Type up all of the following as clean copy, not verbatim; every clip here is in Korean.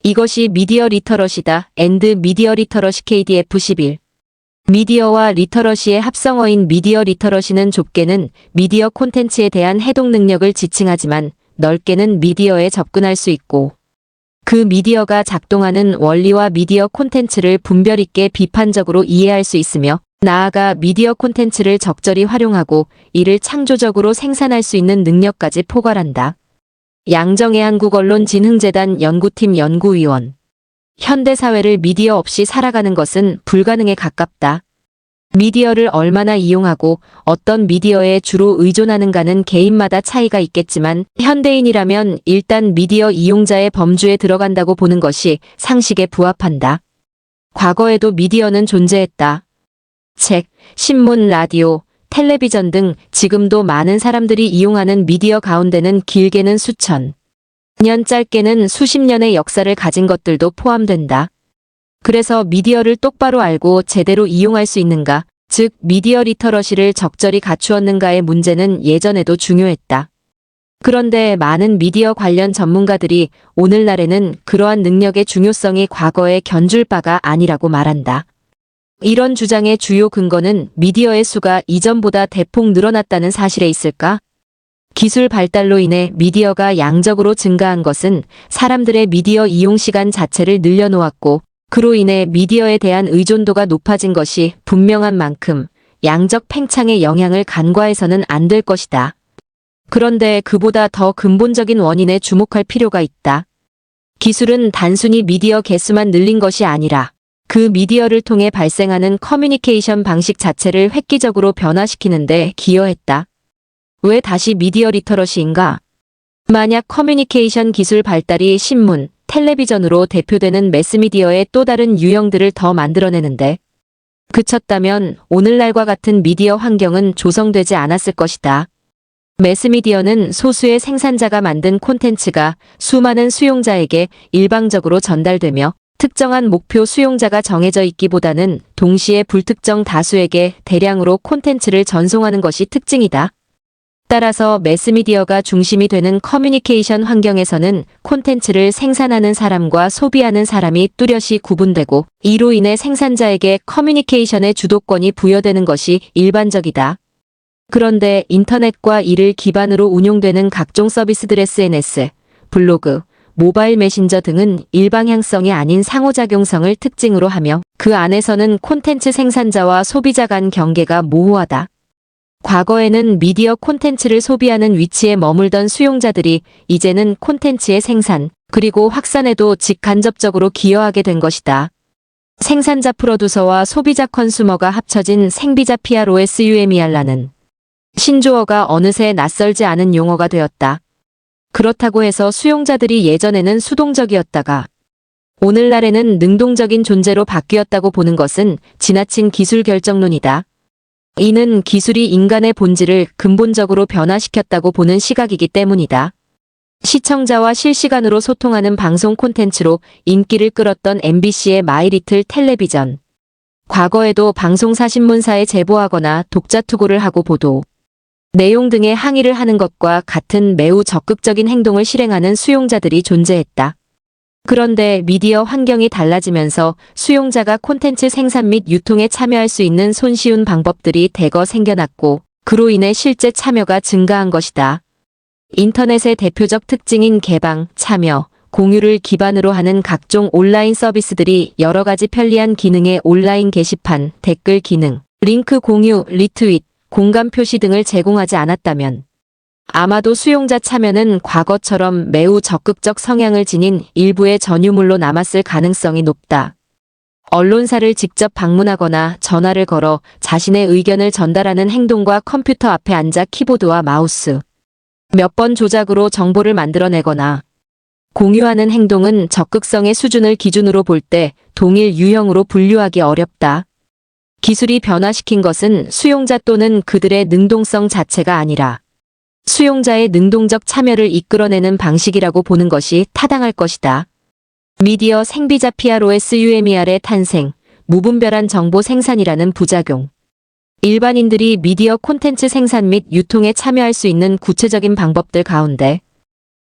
이것이 미디어 리터러시다. 엔드 미디어 리터러시 KDF11. 미디어와 리터러시의 합성어인 미디어 리터러시는 좁게는 미디어 콘텐츠에 대한 해독 능력을 지칭하지만 넓게는 미디어에 접근할 수 있고 그 미디어가 작동하는 원리와 미디어 콘텐츠를 분별 있게 비판적으로 이해할 수 있으며 나아가 미디어 콘텐츠를 적절히 활용하고 이를 창조적으로 생산할 수 있는 능력까지 포괄한다. 양정혜 한국언론진흥재단 연구팀 연구위원. 현대사회를 미디어 없이 살아가는 것은 불가능에 가깝다. 미디어를 얼마나 이용하고 어떤 미디어에 주로 의존하는가는 개인마다 차이가 있겠지만 현대인이라면 일단 미디어 이용자의 범주에 들어간다고 보는 것이 상식에 부합한다. 과거에도 미디어는 존재했다. 책, 신문, 라디오, 텔레비전 등 지금도 많은 사람들이 이용하는 미디어 가운데는 길게는 수천 년, 짧게는 수십 년의 역사를 가진 것들도 포함된다. 그래서 미디어를 똑바로 알고 제대로 이용할 수 있는가, 즉 미디어 리터러시를 적절히 갖추었는가의 문제는 예전에도 중요했다. 그런데 많은 미디어 관련 전문가들이 오늘날에는 그러한 능력의 중요성이 과거에 견줄 바가 아니라고 말한다. 이런 주장의 주요 근거는 미디어의 수가 이전보다 대폭 늘어났다는 사실에 있을까? 기술 발달로 인해 미디어가 양적으로 증가한 것은 사람들의 미디어 이용 시간 자체를 늘려놓았고 그로 인해 미디어에 대한 의존도가 높아진 것이 분명한 만큼 양적 팽창의 영향을 간과해서는 안 될 것이다. 그런데 그보다 더 근본적인 원인에 주목할 필요가 있다. 기술은 단순히 미디어 개수만 늘린 것이 아니라 그 미디어를 통해 발생하는 커뮤니케이션 방식 자체를 획기적으로 변화시키는 데 기여했다. 왜 다시 미디어 리터러시인가? 만약 커뮤니케이션 기술 발달이 신문, 텔레비전으로 대표되는 매스미디어의 또 다른 유형들을 더 만들어내는데 그쳤다면 오늘날과 같은 미디어 환경은 조성되지 않았을 것이다. 매스미디어는 소수의 생산자가 만든 콘텐츠가 수많은 수용자에게 일방적으로 전달되며 특정한 목표 수용자가 정해져 있기보다는 동시에 불특정 다수에게 대량으로 콘텐츠를 전송하는 것이 특징이다. 따라서 매스미디어가 중심이 되는 커뮤니케이션 환경에서는 콘텐츠를 생산하는 사람과 소비하는 사람이 뚜렷이 구분되고 이로 인해 생산자에게 커뮤니케이션의 주도권이 부여되는 것이 일반적이다. 그런데 인터넷과 이를 기반으로 운용되는 각종 서비스들 SNS, 블로그, 모바일 메신저 등은 일방향성이 아닌 상호작용성을 특징으로 하며 그 안에서는 콘텐츠 생산자와 소비자 간 경계가 모호하다. 과거에는 미디어 콘텐츠를 소비하는 위치에 머물던 수용자들이 이제는 콘텐츠의 생산, 그리고 확산에도 직간접적으로 기여하게 된 것이다. 생산자 프로듀서와 소비자 컨슈머가 합쳐진 생비자 PROSUMER라는 신조어가 어느새 낯설지 않은 용어가 되었다. 그렇다고 해서 수용자들이 예전에는 수동적이었다가 오늘날에는 능동적인 존재로 바뀌었다고 보는 것은 지나친 기술 결정론이다. 이는 기술이 인간의 본질을 근본적으로 변화시켰다고 보는 시각이기 때문이다. 시청자와 실시간으로 소통하는 방송 콘텐츠로 인기를 끌었던 MBC의 마이리틀 텔레비전. 과거에도 방송사 신문사에 제보하거나 독자 투고를 하고 보도, 내용 등의 항의를 하는 것과 같은 매우 적극적인 행동을 실행하는 수용자들이 존재했다. 그런데 미디어 환경이 달라지면서 수용자가 콘텐츠 생산 및 유통에 참여할 수 있는 손쉬운 방법들이 대거 생겨났고 그로 인해 실제 참여가 증가한 것이다. 인터넷의 대표적 특징인 개방, 참여, 공유를 기반으로 하는 각종 온라인 서비스들이 여러 가지 편리한 기능의 온라인 게시판, 댓글 기능, 링크 공유, 리트윗, 공감 표시 등을 제공하지 않았다면 아마도 수용자 참여는 과거처럼 매우 적극적 성향을 지닌 일부의 전유물로 남았을 가능성이 높다. 언론사를 직접 방문하거나 전화를 걸어 자신의 의견을 전달하는 행동과 컴퓨터 앞에 앉아 키보드와 마우스 몇 번 조작으로 정보를 만들어내거나 공유하는 행동은 적극성의 수준을 기준으로 볼 때 동일 유형으로 분류하기 어렵다. 기술이 변화시킨 것은 수용자 또는 그들의 능동성 자체가 아니라 수용자의 능동적 참여를 이끌어내는 방식이라고 보는 것이 타당할 것이다. 미디어 생비자 PROSUMER의 탄생, 무분별한 정보 생산이라는 부작용. 일반인들이 미디어 콘텐츠 생산 및 유통에 참여할 수 있는 구체적인 방법들 가운데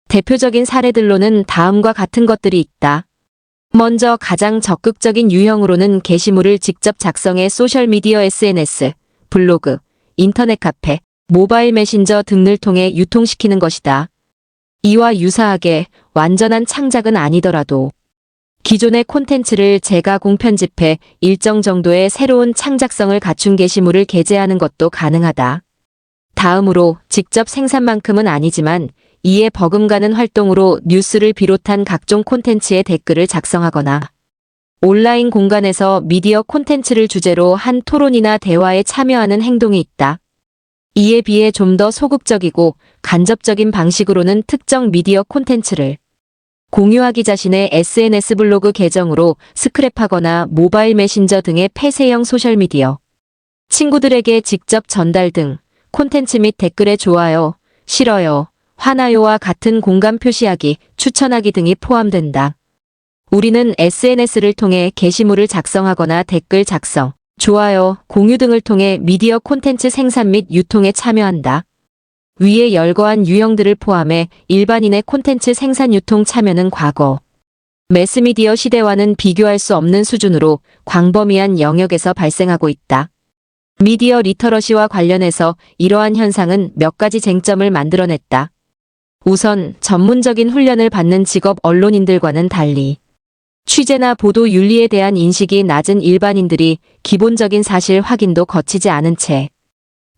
대표적인 사례들로는 다음과 같은 것들이 있다. 먼저 가장 적극적인 유형으로는 게시물을 직접 작성해 소셜미디어 SNS, 블로그, 인터넷 카페, 모바일 메신저 등을 통해 유통시키는 것이다. 이와 유사하게 완전한 창작은 아니더라도 기존의 콘텐츠를 재가공 편집해 일정 정도의 새로운 창작성을 갖춘 게시물을 게재하는 것도 가능하다. 다음으로 직접 생산만큼은 아니지만 이에 버금가는 활동으로 뉴스를 비롯한 각종 콘텐츠에 댓글을 작성하거나 온라인 공간에서 미디어 콘텐츠를 주제로 한 토론이나 대화에 참여하는 행동이 있다. 이에 비해 좀 더 소극적이고 간접적인 방식으로는 특정 미디어 콘텐츠를 공유하기 자신의 SNS 블로그 계정으로 스크랩하거나 모바일 메신저 등의 폐쇄형 소셜미디어 친구들에게 직접 전달 등 콘텐츠 및 댓글에 좋아요, 싫어요, 화나요와 같은 공감 표시하기, 추천하기 등이 포함된다. 우리는 SNS를 통해 게시물을 작성하거나 댓글 작성, 좋아요, 공유 등을 통해 미디어 콘텐츠 생산 및 유통에 참여한다. 위에 열거한 유형들을 포함해 일반인의 콘텐츠 생산 유통 참여는 과거 매스미디어 시대와는 비교할 수 없는 수준으로 광범위한 영역에서 발생하고 있다. 미디어 리터러시와 관련해서 이러한 현상은 몇 가지 쟁점을 만들어냈다. 우선 전문적인 훈련을 받는 직업 언론인들과는 달리 취재나 보도 윤리에 대한 인식이 낮은 일반인들이 기본적인 사실 확인도 거치지 않은 채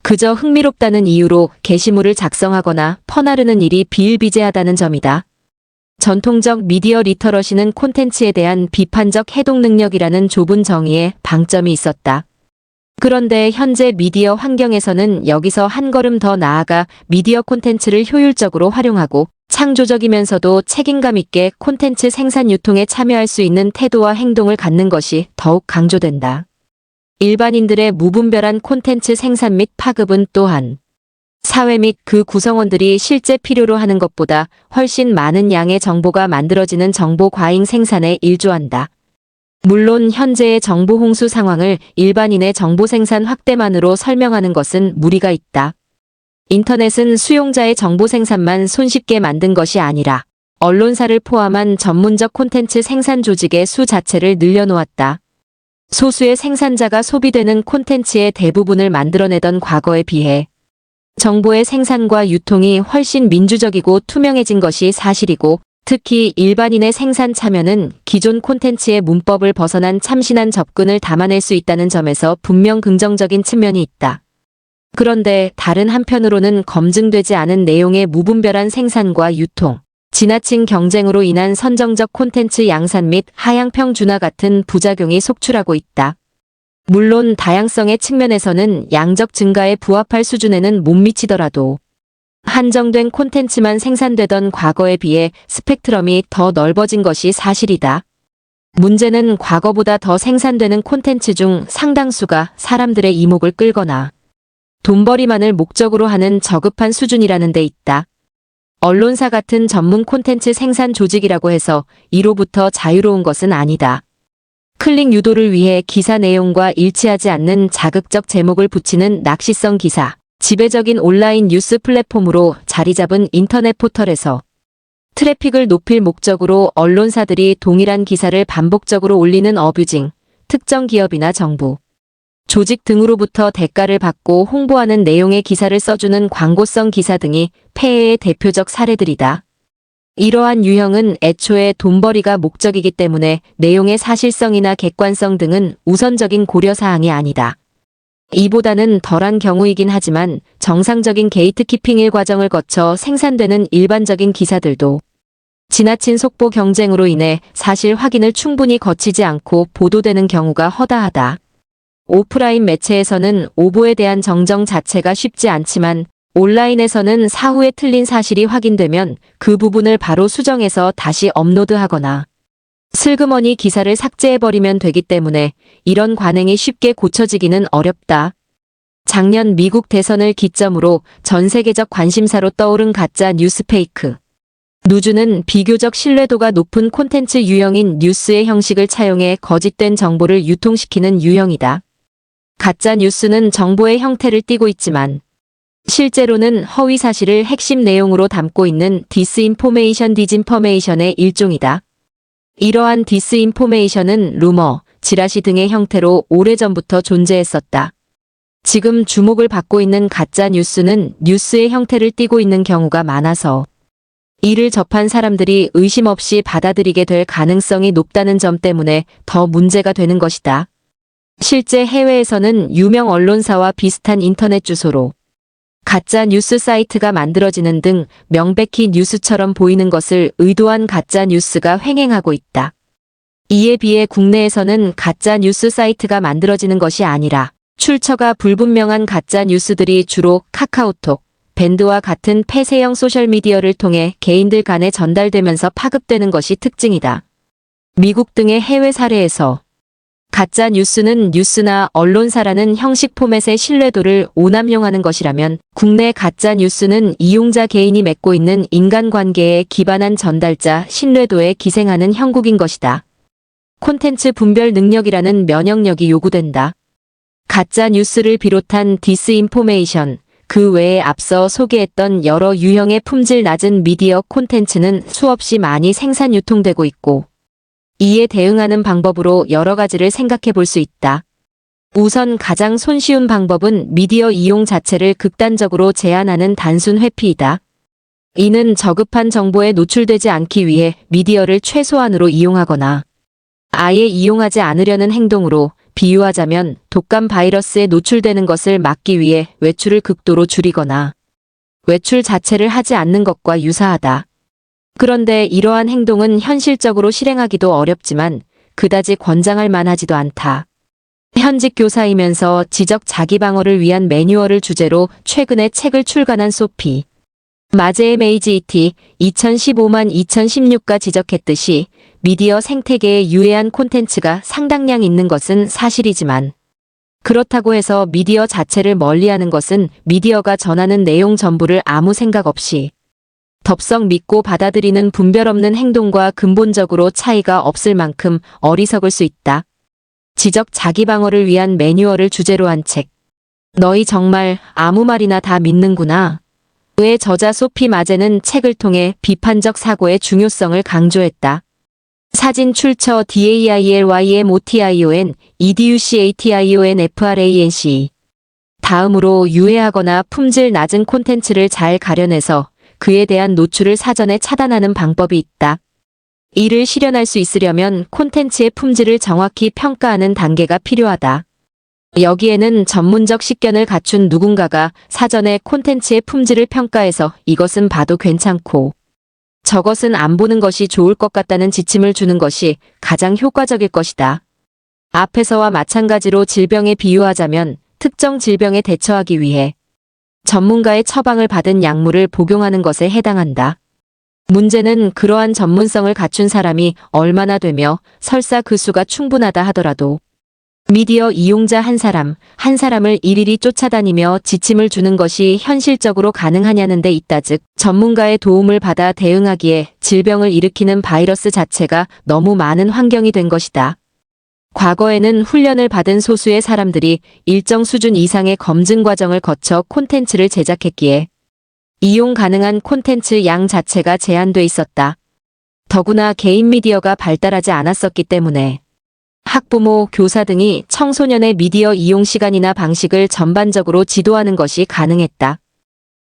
그저 흥미롭다는 이유로 게시물을 작성하거나 퍼나르는 일이 비일비재하다는 점이다. 전통적 미디어 리터러시는 콘텐츠에 대한 비판적 해독 능력이라는 좁은 정의에 방점이 있었다. 그런데 현재 미디어 환경에서는 여기서 한 걸음 더 나아가 미디어 콘텐츠를 효율적으로 활용하고 창조적이면서도 책임감 있게 콘텐츠 생산 유통에 참여할 수 있는 태도와 행동을 갖는 것이 더욱 강조된다. 일반인들의 무분별한 콘텐츠 생산 및 파급은 또한 사회 및 그 구성원들이 실제 필요로 하는 것보다 훨씬 많은 양의 정보가 만들어지는 정보 과잉 생산에 일조한다. 물론 현재의 정보 홍수 상황을 일반인의 정보 생산 확대만으로 설명하는 것은 무리가 있다. 인터넷은 수용자의 정보 생산만 손쉽게 만든 것이 아니라 언론사를 포함한 전문적 콘텐츠 생산 조직의 수 자체를 늘려놓았다. 소수의 생산자가 소비되는 콘텐츠의 대부분을 만들어내던 과거에 비해 정보의 생산과 유통이 훨씬 민주적이고 투명해진 것이 사실이고 특히 일반인의 생산 참여는 기존 콘텐츠의 문법을 벗어난 참신한 접근을 담아낼 수 있다는 점에서 분명 긍정적인 측면이 있다. 그런데 다른 한편으로는 검증되지 않은 내용의 무분별한 생산과 유통, 지나친 경쟁으로 인한 선정적 콘텐츠 양산 및 하향 평준화 같은 부작용이 속출하고 있다. 물론 다양성의 측면에서는 양적 증가에 부합할 수준에는 못 미치더라도 한정된 콘텐츠만 생산되던 과거에 비해 스펙트럼이 더 넓어진 것이 사실이다. 문제는 과거보다 더 생산되는 콘텐츠 중 상당수가 사람들의 이목을 끌거나 돈벌이만을 목적으로 하는 저급한 수준이라는 데 있다. 언론사 같은 전문 콘텐츠 생산 조직이라고 해서 이로부터 자유로운 것은 아니다. 클릭 유도를 위해 기사 내용과 일치하지 않는 자극적 제목을 붙이는 낚시성 기사, 지배적인 온라인 뉴스 플랫폼으로 자리 잡은 인터넷 포털에서 트래픽을 높일 목적으로 언론사들이 동일한 기사를 반복적으로 올리는 어뷰징, 특정 기업이나 정부, 조직 등으로부터 대가를 받고 홍보하는 내용의 기사를 써주는 광고성 기사 등이 폐해의 대표적 사례들이다. 이러한 유형은 애초에 돈벌이가 목적이기 때문에 내용의 사실성이나 객관성 등은 우선적인 고려사항이 아니다. 이보다는 덜한 경우이긴 하지만 정상적인 게이트키핑 과정을 거쳐 생산되는 일반적인 기사들도 지나친 속보 경쟁으로 인해 사실 확인을 충분히 거치지 않고 보도되는 경우가 허다하다. 오프라인 매체에서는 오보에 대한 정정 자체가 쉽지 않지만 온라인에서는 사후에 틀린 사실이 확인되면 그 부분을 바로 수정해서 다시 업로드하거나 슬그머니 기사를 삭제해버리면 되기 때문에 이런 관행이 쉽게 고쳐지기는 어렵다. 작년 미국 대선을 기점으로 전 세계적 관심사로 떠오른 가짜 뉴스 페이크 누주는 비교적 신뢰도가 높은 콘텐츠 유형인 뉴스의 형식을 차용해 거짓된 정보를 유통시키는 유형이다. 가짜 뉴스는 정보의 형태를 띠고 있지만 실제로는 허위 사실을 핵심 내용으로 담고 있는 디스인포메이션 디진퍼메이션의 일종이다. 이러한 디스인포메이션은 루머, 지라시 등의 형태로 오래전부터 존재했었다. 지금 주목을 받고 있는 가짜 뉴스는 뉴스의 형태를 띠고 있는 경우가 많아서 이를 접한 사람들이 의심 없이 받아들이게 될 가능성이 높다는 점 때문에 더 문제가 되는 것이다. 실제 해외에서는 유명 언론사와 비슷한 인터넷 주소로 가짜 뉴스 사이트가 만들어지는 등 명백히 뉴스처럼 보이는 것을 의도한 가짜 뉴스가 횡행하고 있다. 이에 비해 국내에서는 가짜 뉴스 사이트가 만들어지는 것이 아니라 출처가 불분명한 가짜 뉴스들이 주로 카카오톡, 밴드와 같은 폐쇄형 소셜미디어를 통해 개인들 간에 전달되면서 파급되는 것이 특징이다. 미국 등의 해외 사례에서 가짜 뉴스는 뉴스나 언론사라는 형식 포맷의 신뢰도를 오남용하는 것이라면 국내 가짜 뉴스는 이용자 개인이 맺고 있는 인간관계에 기반한 전달자 신뢰도에 기생하는 형국인 것이다. 콘텐츠 분별 능력이라는 면역력이 요구된다. 가짜 뉴스를 비롯한 디스인포메이션, 그 외에 앞서 소개했던 여러 유형의 품질 낮은 미디어 콘텐츠는 수없이 많이 생산 유통되고 있고 이에 대응하는 방법으로 여러 가지를 생각해 볼 수 있다. 우선 가장 손쉬운 방법은 미디어 이용 자체를 극단적으로 제한하는 단순 회피이다. 이는 저급한 정보에 노출되지 않기 위해 미디어를 최소한으로 이용하거나 아예 이용하지 않으려는 행동으로 비유하자면 독감 바이러스에 노출되는 것을 막기 위해 외출을 극도로 줄이거나 외출 자체를 하지 않는 것과 유사하다. 그런데 이러한 행동은 현실적으로 실행하기도 어렵지만 그다지 권장할 만하지도 않다. 현직 교사이면서 지적 자기방어를 위한 매뉴얼을 주제로 최근에 책을 출간한 소피 마제의 메이지이티 2015-2016가 지적했듯이 미디어 생태계에 유해한 콘텐츠가 상당량 있는 것은 사실이지만 그렇다고 해서 미디어 자체를 멀리하는 것은 미디어가 전하는 내용 전부를 아무 생각 없이 덥석 믿고 받아들이는 분별 없는 행동과 근본적으로 차이가 없을 만큼 어리석을 수 있다. 지적 자기방어를 위한 매뉴얼을 주제로 한 책. 너희 정말 아무 말이나 다 믿는구나. 의 저자 소피 마제는 책을 통해 비판적 사고의 중요성을 강조했다. 사진 출처 DAILYMOTION, EDUCATION FRANC. 다음으로 유해하거나 품질 낮은 콘텐츠를 잘 가려내서 그에 대한 노출을 사전에 차단하는 방법이 있다. 이를 실현할 수 있으려면 콘텐츠의 품질을 정확히 평가하는 단계가 필요하다. 여기에는 전문적 식견을 갖춘 누군가가 사전에 콘텐츠의 품질을 평가해서 이것은 봐도 괜찮고 저것은 안 보는 것이 좋을 것 같다는 지침을 주는 것이 가장 효과적일 것이다. 앞에서와 마찬가지로 질병에 비유하자면 특정 질병에 대처하기 위해 전문가의 처방을 받은 약물을 복용하는 것에 해당한다. 문제는 그러한 전문성을 갖춘 사람이 얼마나 되며 설사 그 수가 충분하다 하더라도 미디어 이용자 한 사람을 일일이 쫓아다니며 지침을 주는 것이 현실적으로 가능하냐는 데 있다. 즉 전문가의 도움을 받아 대응하기에 질병을 일으키는 바이러스 자체가 너무 많은 환경이 된 것이다. 과거에는 훈련을 받은 소수의 사람들이 일정 수준 이상의 검증 과정을 거쳐 콘텐츠를 제작했기에 이용 가능한 콘텐츠 양 자체가 제한돼 있었다. 더구나 개인 미디어가 발달하지 않았었기 때문에 학부모, 교사 등이 청소년의 미디어 이용 시간이나 방식을 전반적으로 지도하는 것이 가능했다.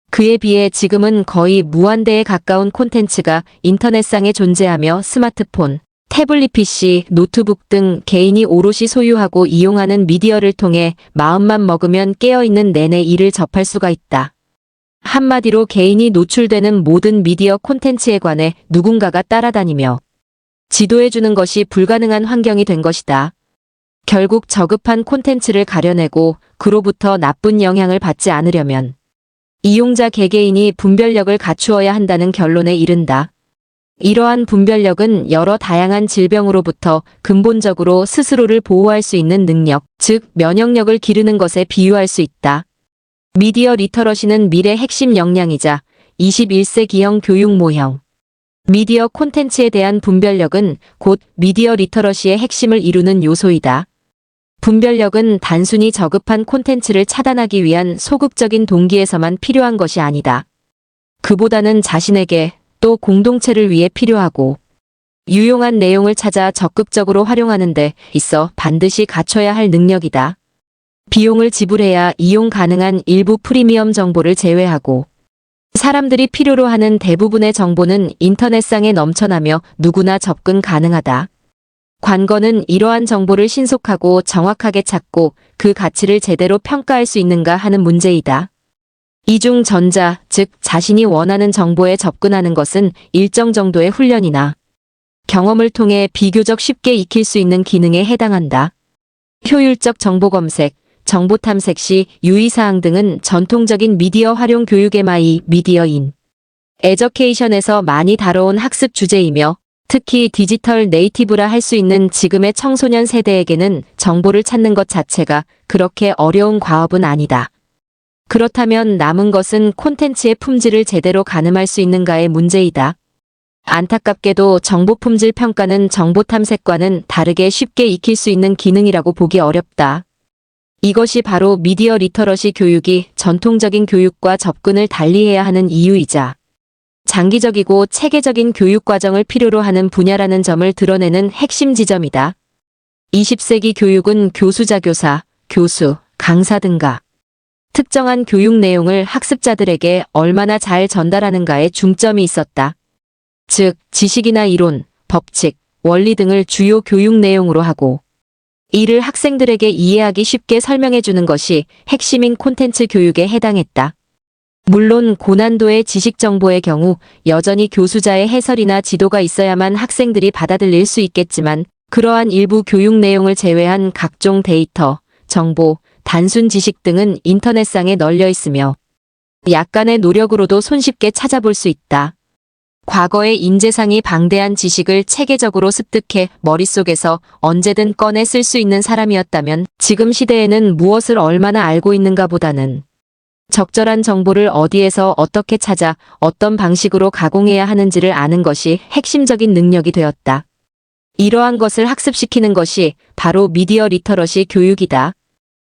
그에 비해 지금은 거의 무한대에 가까운 콘텐츠가 인터넷상에 존재하며 스마트폰, 태블릿 PC, 노트북 등 개인이 오롯이 소유하고 이용하는 미디어를 통해 마음만 먹으면 깨어있는 내내 이를 접할 수가 있다. 한마디로 개인이 노출되는 모든 미디어 콘텐츠에 관해 누군가가 따라다니며 지도해주는 것이 불가능한 환경이 된 것이다. 결국 저급한 콘텐츠를 가려내고 그로부터 나쁜 영향을 받지 않으려면 이용자 개개인이 분별력을 갖추어야 한다는 결론에 이른다. 이러한 분별력은 여러 다양한 질병으로부터 근본적으로 스스로를 보호할 수 있는 능력, 즉 면역력을 기르는 것에 비유할 수 있다. 미디어 리터러시는 미래 핵심 역량이자 21세기형 교육 모형. 미디어 콘텐츠에 대한 분별력은 곧 미디어 리터러시의 핵심을 이루는 요소이다. 분별력은 단순히 저급한 콘텐츠를 차단하기 위한 소극적인 동기에서만 필요한 것이 아니다. 그보다는 자신에게 또 공동체를 위해 필요하고 유용한 내용을 찾아 적극적으로 활용하는 데 있어 반드시 갖춰야 할 능력이다. 비용을 지불해야 이용 가능한 일부 프리미엄 정보를 제외하고 사람들이 필요로 하는 대부분의 정보는 인터넷상에 넘쳐나며 누구나 접근 가능하다. 관건은 이러한 정보를 신속하고 정확하게 찾고 그 가치를 제대로 평가할 수 있는가 하는 문제이다. 이중 전자, 즉 자신이 원하는 정보에 접근하는 것은 일정 정도의 훈련이나 경험을 통해 비교적 쉽게 익힐 수 있는 기능에 해당한다. 효율적 정보 검색, 정보 탐색 시 유의사항 등은 전통적인 미디어 활용 교육의 마이 미디어인 에저케이션에서 많이 다뤄온 학습 주제이며 특히 디지털 네이티브라 할 수 있는 지금의 청소년 세대에게는 정보를 찾는 것 자체가 그렇게 어려운 과업은 아니다. 그렇다면 남은 것은 콘텐츠의 품질을 제대로 가늠할 수 있는가의 문제이다. 안타깝게도 정보 품질 평가는 정보 탐색과는 다르게 쉽게 익힐 수 있는 기능이라고 보기 어렵다. 이것이 바로 미디어 리터러시 교육이 전통적인 교육과 접근을 달리해야 하는 이유이자 장기적이고 체계적인 교육 과정을 필요로 하는 분야라는 점을 드러내는 핵심 지점이다. 20세기 교육은 교수자교사, 교수, 강사 등과 특정한 교육 내용을 학습자들에게 얼마나 잘 전달하는가에 중점이 있었다. 즉, 지식이나 이론, 법칙, 원리 등을 주요 교육 내용으로 하고 이를 학생들에게 이해하기 쉽게 설명해 주는 것이 핵심인 콘텐츠 교육에 해당했다. 물론 고난도의 지식 정보의 경우 여전히 교수자의 해설이나 지도가 있어야만 학생들이 받아들일 수 있겠지만 그러한 일부 교육 내용을 제외한 각종 데이터, 정보, 단순 지식 등은 인터넷상에 널려 있으며 약간의 노력으로도 손쉽게 찾아볼 수 있다. 과거의 인재상이 방대한 지식을 체계적으로 습득해 머릿속에서 언제든 꺼내 쓸 수 있는 사람이었다면 지금 시대에는 무엇을 얼마나 알고 있는가 보다는 적절한 정보를 어디에서 어떻게 찾아 어떤 방식으로 가공해야 하는지를 아는 것이 핵심적인 능력이 되었다. 이러한 것을 학습시키는 것이 바로 미디어 리터러시 교육이다.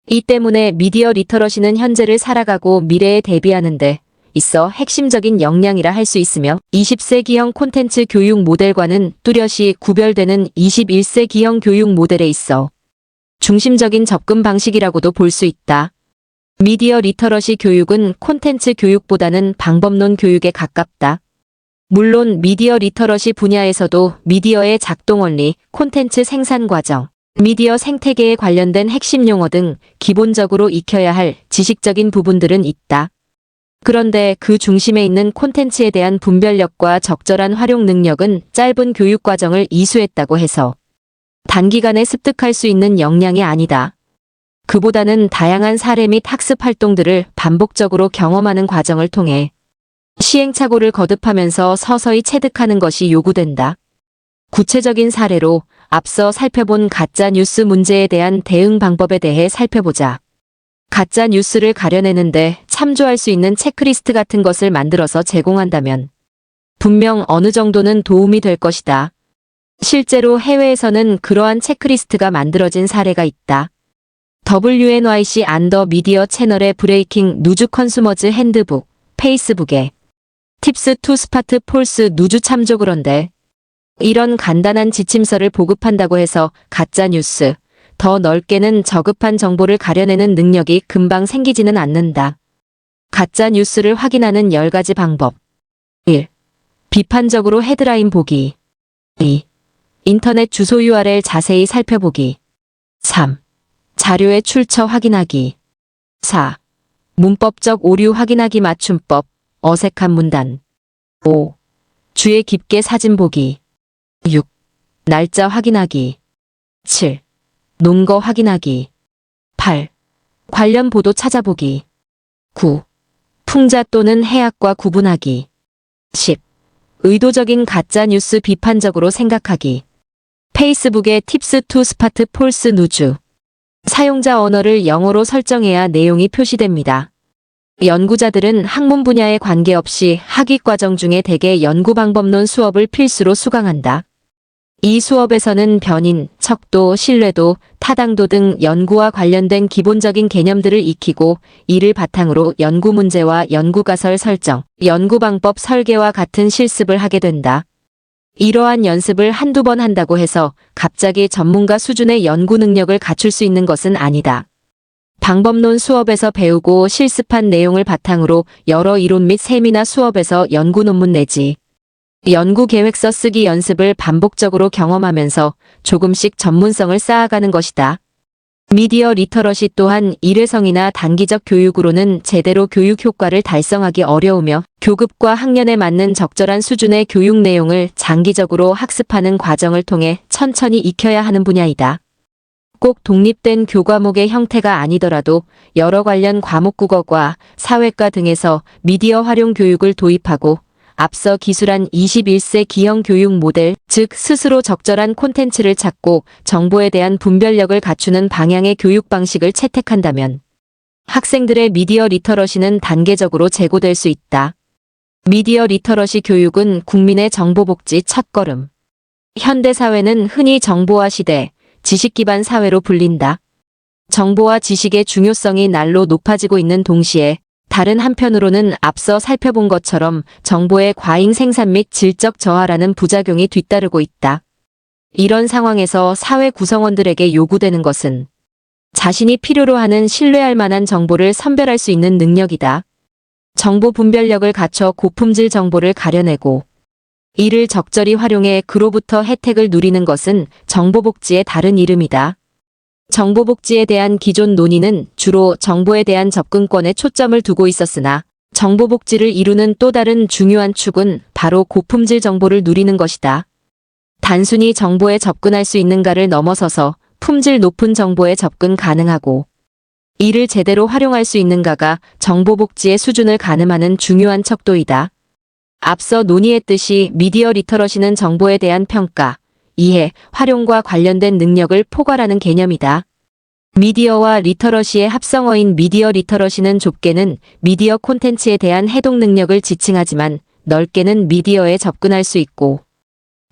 이 때문에 미디어 리터러시는 현재를 살아가고 미래에 대비하는데 있어 핵심적인 역량이라 할 수 있으며 20세기형 콘텐츠 교육 모델과는 뚜렷이 구별되는 21세기형 교육 모델에 있어 중심적인 접근 방식이라고도 볼 수 있다. 미디어 리터러시 교육은 콘텐츠 교육보다는 방법론 교육에 가깝다. 물론 미디어 리터러시 분야에서도 미디어의 작동 원리, 콘텐츠 생산 과정, 미디어 생태계에 관련된 핵심 용어 등 기본적으로 익혀야 할 지식적인 부분들은 있다. 그런데 그 중심에 있는 콘텐츠에 대한 분별력과 적절한 활용 능력은 짧은 교육 과정을 이수했다고 해서 단기간에 습득할 수 있는 역량이 아니다. 그보다는 다양한 사례 및 학습 활동들을 반복적으로 경험하는 과정을 통해 시행착오를 거듭하면서 서서히 체득하는 것이 요구된다. 구체적인 사례로 앞서 살펴본 가짜 뉴스 문제에 대한 대응 방법에 대해 살펴보자. 가짜 뉴스를 가려내는데 참조할 수 있는 체크리스트 같은 것을 만들어서 제공한다면 분명 어느 정도는 도움이 될 것이다. 실제로 해외에서는 그러한 체크리스트가 만들어진 사례가 있다. WNYC 안더 미디어 채널의 브레이킹 누즈 컨슈머즈 핸드북, 페이스북에 팁스 투 스파트 폴스 누즈 참조. 그런데 이런 간단한 지침서를 보급한다고 해서 가짜 뉴스, 더 넓게는 저급한 정보를 가려내는 능력이 금방 생기지는 않는다. 가짜 뉴스를 확인하는 10가지 방법. 1. 비판적으로 헤드라인 보기. 2. 인터넷 주소 URL 자세히 살펴보기. 3. 자료의 출처 확인하기. 4. 문법적 오류 확인하기. 맞춤법, 어색한 문단. 5. 주의 깊게 사진 보기. 6. 날짜 확인하기. 7. 논거 확인하기. 8. 관련 보도 찾아보기. 9. 풍자 또는 해악과 구분하기. 10. 의도적인 가짜 뉴스 비판적으로 생각하기. 페이스북의 팁스 투 스파트 폴스 누즈. 사용자 언어를 영어로 설정해야 내용이 표시됩니다. 연구자들은 학문 분야에 관계없이 학위과정 중에 대개 연구방법론 수업을 필수로 수강한다. 이 수업에서는 변인, 척도, 신뢰도, 타당도 등 연구와 관련된 기본적인 개념들을 익히고 이를 바탕으로 연구 문제와 연구가설 설정, 연구방법 설계와 같은 실습을 하게 된다. 이러한 연습을 한두 번 한다고 해서 갑자기 전문가 수준의 연구 능력을 갖출 수 있는 것은 아니다. 방법론 수업에서 배우고 실습한 내용을 바탕으로 여러 이론 및 세미나 수업에서 연구 논문 내지 연구 계획서 쓰기 연습을 반복적으로 경험하면서 조금씩 전문성을 쌓아가는 것이다. 미디어 리터러시 또한 일회성이나 단기적 교육으로는 제대로 교육 효과를 달성하기 어려우며 교급과 학년에 맞는 적절한 수준의 교육 내용을 장기적으로 학습하는 과정을 통해 천천히 익혀야 하는 분야이다. 꼭 독립된 교과목의 형태가 아니더라도 여러 관련 과목 국어과 사회과 등에서 미디어 활용 교육을 도입하고 앞서 기술한 21세 기형 교육 모델, 즉 스스로 적절한 콘텐츠를 찾고 정보에 대한 분별력을 갖추는 방향의 교육 방식을 채택한다면 학생들의 미디어 리터러시는 단계적으로 제고될 수 있다. 미디어 리터러시 교육은 국민의 정보복지 첫걸음. 현대사회는 흔히 정보화 시대, 지식 기반 사회로 불린다. 정보와 지식의 중요성이 날로 높아지고 있는 동시에 다른 한편으로는 앞서 살펴본 것처럼 정보의 과잉 생산 및 질적 저하라는 부작용이 뒤따르고 있다. 이런 상황에서 사회 구성원들에게 요구되는 것은 자신이 필요로 하는 신뢰할 만한 정보를 선별할 수 있는 능력이다. 정보 분별력을 갖춰 고품질 정보를 가려내고 이를 적절히 활용해 그로부터 혜택을 누리는 것은 정보복지의 다른 이름이다. 정보복지에 대한 기존 논의는 주로 정보에 대한 접근권에 초점을 두고 있었으나 정보복지를 이루는 또 다른 중요한 축은 바로 고품질 정보를 누리는 것이다. 단순히 정보에 접근할 수 있는가를 넘어서서 품질 높은 정보에 접근 가능하고 이를 제대로 활용할 수 있는가가 정보복지의 수준을 가늠하는 중요한 척도이다. 앞서 논의했듯이 미디어 리터러시는 정보에 대한 평가, 이해, 활용과 관련된 능력을 포괄하는 개념이다. 미디어와 리터러시의 합성어인 미디어 리터러시는 좁게는 미디어 콘텐츠에 대한 해독 능력을 지칭하지만 넓게는 미디어에 접근할 수 있고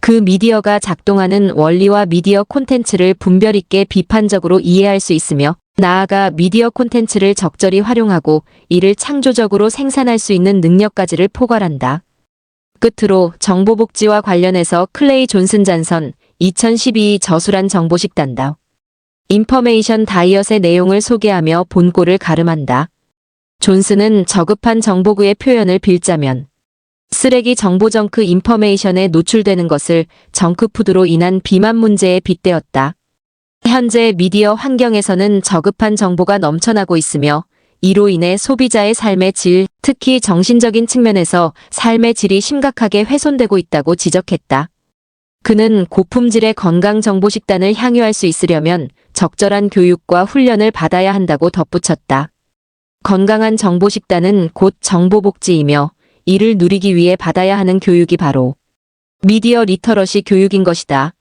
그 미디어가 작동하는 원리와 미디어 콘텐츠를 분별 있게 비판적으로 이해할 수 있으며 나아가 미디어 콘텐츠를 적절히 활용하고 이를 창조적으로 생산할 수 있는 능력까지를 포괄한다. 끝으로 정보복지와 관련해서 클레이 존슨 잔선 2012 저술한 정보식 단다. 인포메이션 다이엇의 내용을 소개하며 본꼴을 가름한다. 존슨은 저급한 정보구의 표현을 빌자면 쓰레기 정보 정크 인포메이션에 노출되는 것을 정크푸드로 인한 비만 문제에 빗대었다. 현재 미디어 환경에서는 저급한 정보가 넘쳐나고 있으며 이로 인해 소비자의 삶의 질, 특히 정신적인 측면에서 삶의 질이 심각하게 훼손되고 있다고 지적했다. 그는 고품질의 건강 정보 식단을 향유할 수 있으려면 적절한 교육과 훈련을 받아야 한다고 덧붙였다. 건강한 정보 식단은 곧 정보복지이며 이를 누리기 위해 받아야 하는 교육이 바로 미디어 리터러시 교육인 것이다.